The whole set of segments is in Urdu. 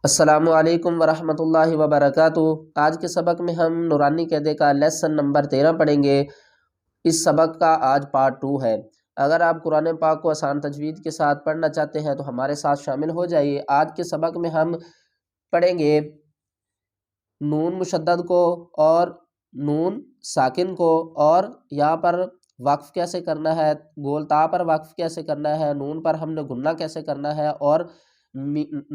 السلام علیکم ورحمۃ اللہ وبرکاتہ۔ آج کے سبق میں ہم نورانی قاعدے کا لیسن نمبر 13 پڑھیں گے۔ اس سبق کا آج پارٹ 2 ہے۔ اگر آپ قرآن پاک کو آسان تجوید کے ساتھ پڑھنا چاہتے ہیں تو ہمارے ساتھ شامل ہو جائیے۔ آج کے سبق میں ہم پڑھیں گے نون مشدد کو اور نون ساکن کو، اور یہاں پر وقف کیسے کرنا ہے، گول تا پر وقف کیسے کرنا ہے، نون پر ہم نے گننا کیسے کرنا ہے، اور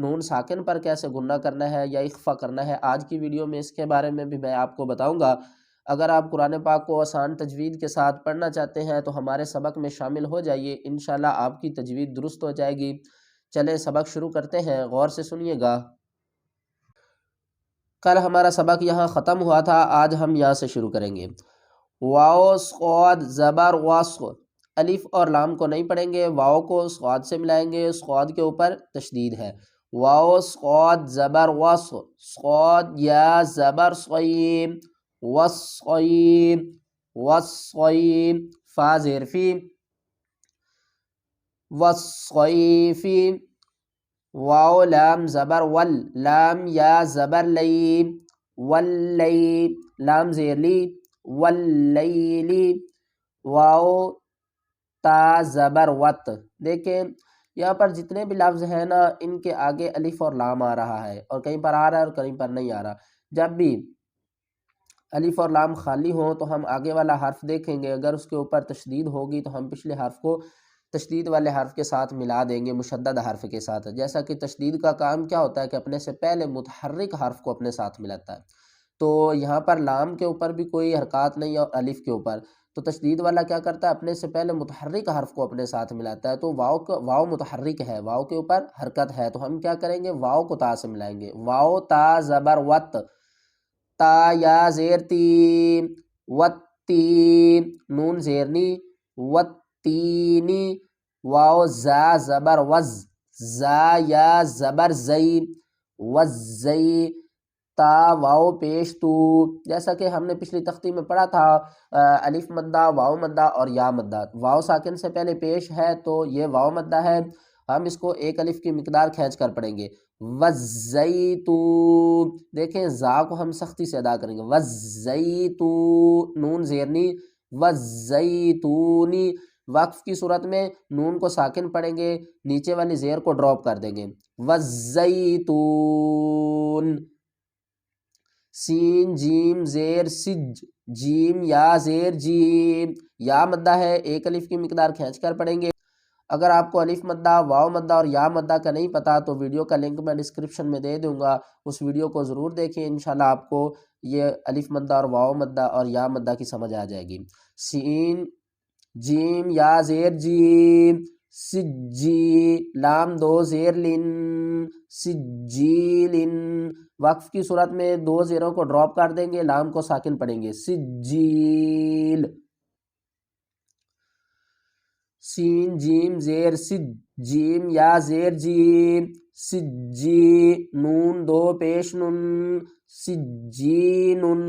نون ساکن پر کیسے گننا کرنا ہے یا اخفا کرنا ہے۔ آج کی ویڈیو میں اس کے بارے میں بھی میں آپ کو بتاؤں گا۔ اگر آپ قرآن پاک کو آسان تجوید کے ساتھ پڑھنا چاہتے ہیں تو ہمارے سبق میں شامل ہو جائیے، انشاءاللہ آپ کی تجوید درست ہو جائے گی۔ چلیں سبق شروع کرتے ہیں، غور سے سنیے گا۔ کل ہمارا سبق یہاں ختم ہوا تھا، آج ہم یہاں سے شروع کریں گے۔ واو صاد زبر وص، الف اور لام کو نہیں پڑھیں گے، واو کو صاد سے ملائیں گے، صاد کے اوپر تشدید ہے۔ واو صاد زبر وص، صاد یا زبر صیم، وصیم وصیم، فا زیر فی، وصیفی، واو لام زبر ول، لام یا زبر لی، ولی، لام زیر لی، واللیلی، واو تا زبر وت۔ دیکھیں یہاں پر جتنے بھی لفظ ہیں نا، ان کے آگے الف اور لام آ رہا ہے، اور کہیں پر آ رہا ہے اور کہیں پر نہیں آ رہا۔ جب بھی الف اور لام خالی ہوں تو ہم آگے والا حرف دیکھیں گے، اگر اس کے اوپر تشدید ہوگی تو ہم پچھلے حرف کو تشدید والے حرف کے ساتھ ملا دیں گے، مشدد حرف کے ساتھ۔ جیسا کہ تشدید کا کام کیا ہوتا ہے کہ اپنے سے پہلے متحرک حرف کو اپنے ساتھ ملاتا ہے، تو یہاں پر لام کے اوپر بھی کوئی حرکات نہیں اور الف کے اوپر، تو تشدید والا کیا کرتا ہے، اپنے سے پہلے متحرک حرف کو اپنے ساتھ ملاتا ہے۔ تو واو متحرک ہے، واو کے اوپر حرکت ہے، تو ہم کیا کریں گے، واو کو تا سے ملائیں گے۔ واو تا زبر وت، تا یا زیر تی، وتی، نون زیرنی، وتینی، واو زا زبر وز، زا یا زبر زئی، وزئی، تا واو پیش تو، جیسا کہ ہم نے پچھلی تختی میں پڑھا تھا، الف مدہ، واو مدہ اور یا مدہ۔ واو ساکن سے پہلے پیش ہے تو یہ واو مدہ ہے، ہم اس کو ایک الف کی مقدار کھینچ کر پڑھیں گے۔ وزیتو، دیکھیں زا کو ہم سختی سے ادا کریں گے، وزیتو، نون زیرنی، وزیتونی، وقف کی صورت میں نون کو ساکن پڑھیں گے، نیچے والی زیر کو ڈراپ کر دیں گے، وزیتون۔ سین جیم زیر سج، جیم یا زیر جیم، یا مدہ ہے، ایک الف کی مقدار کھینچ کر پڑھیں گے۔ اگر آپ کو الف مدہ، واو مدہ اور یا مدہ کا نہیں پتا تو ویڈیو کا لنک میں ڈسکرپشن میں دے دوں گا، اس ویڈیو کو ضرور دیکھیں، انشاءاللہ آپ کو یہ الف مدہ اور واو مدہ اور یا مدہ کی سمجھ آ جائے گی۔ سین جیم یا زیر جیم، سجی، لام دو زیر لن، سجیلن، وقف کی صورت میں دو زیروں کو ڈراپ کر دیں گے، لام کو ساکن پڑھیں گے، سجیل۔ سین جیم زیر سج، جیم یا زیر جیم، سجی، نون دو پیش نن، سجینن،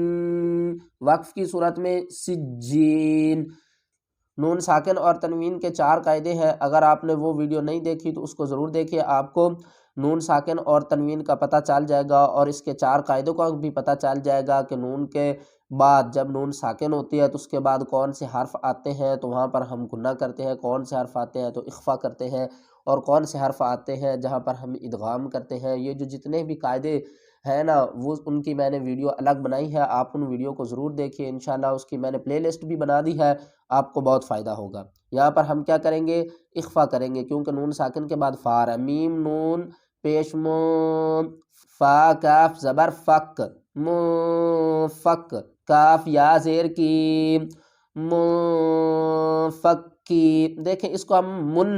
وقف کی صورت میں سجین۔ نون ساکن اور تنوین کے 4 قاعدے ہیں، اگر آپ نے وہ ویڈیو نہیں دیکھی تو اس کو ضرور دیکھیے، آپ کو نون ساکن اور تنوین کا پتہ چل جائے گا، اور اس کے 4 قاعدوں کا بھی پتہ چل جائے گا کہ نون کے بعد جب نون ساکن ہوتی ہے تو اس کے بعد کون سے حرف آتے ہیں تو وہاں پر ہم گنہ کرتے ہیں، کون سے حرف آتے ہیں تو اخفا کرتے ہیں، اور کون سے حرف آتے ہیں جہاں پر ہم ادغام کرتے ہیں۔ یہ جو جتنے بھی قاعدے ہیں نا، وہ ان کی میں نے ویڈیو الگ بنائی ہے، آپ ان ویڈیو کو ضرور دیکھیے، انشاءاللہ اس کی میں نے پلے لسٹ بھی بنا دی ہے، آپ کو بہت فائدہ ہوگا۔ یہاں پر ہم کیا کریں گے، اخفا کریں گے، کیونکہ نون ساکن کے بعد فا ہے، میم نون پیش مو، فا کاف زبر فک، مو فک، کاف یا زیر کی، مو فک کی۔ دیکھیں اس کو ہم من،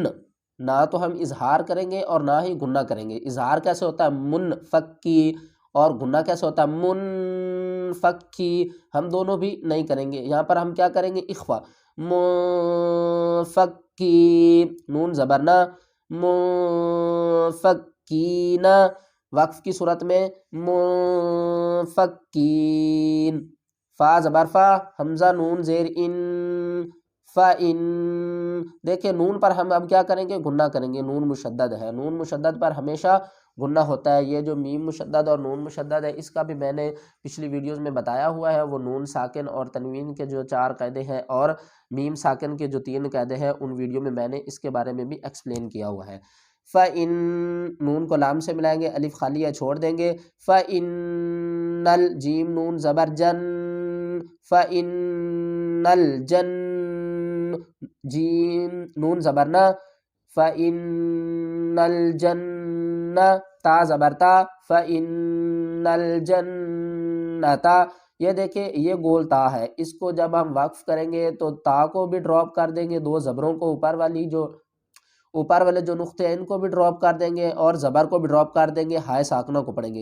نہ تو ہم اظہار کریں گے اور نہ ہی گنہ کریں گے۔ اظہار کیسے ہوتا ہے، من فکی، اور گنہ کیسے ہوتا ہے، من فکی، ہم دونوں بھی نہیں کریں گے۔ یہاں پر ہم کیا کریں گے، اخفا، منفکی، نون زبرنا، منفکین، وقف کی صورت میں منفکین، فا زبر فا، حمزہ نون زیر ان، فَإِن، دیکھیں نون پر ہم اب کیا کریں گے؟ گنہ کریں گے، نون مشدد ہے، نون مشدد پر ہمیشہ گنہ ہوتا ہے۔ یہ جو میم مشدد اور نون مشدد ہے اس کا بھی میں نے پچھلی ویڈیوز میں بتایا ہوا ہے، وہ نون ساکن اور تنوین کے جو 4 قاعدے ہیں اور میم ساکن کے جو 3 قاعدے ہیں ان ویڈیو میں نے اس کے بارے میں بھی ایکسپلین کیا ہوا ہے۔ فَإِن، نون کو لام سے ملائیں گے، الف خالیہ چھوڑ دیں گے، فَإِنَّ جیم نون زبر جن، فَإِنَّ الجن، جیم نون زبر نا، فَإِنَّ الجن، تا زبر تا، فَإِنَّ الجنۃ، یہ دیکھیں یہ گول تا ہے، اس کو جب ہم وقف کریں گے تو تا کو بھی ڈراپ کر دیں گے، 2 زبروں کو اوپر والے جو نقطے ہیں ان کو بھی ڈراپ کر دیں گے اور زبر کو بھی ڈراپ کر دیں گے، ہائے ساکنہ کو پڑھیں گے۔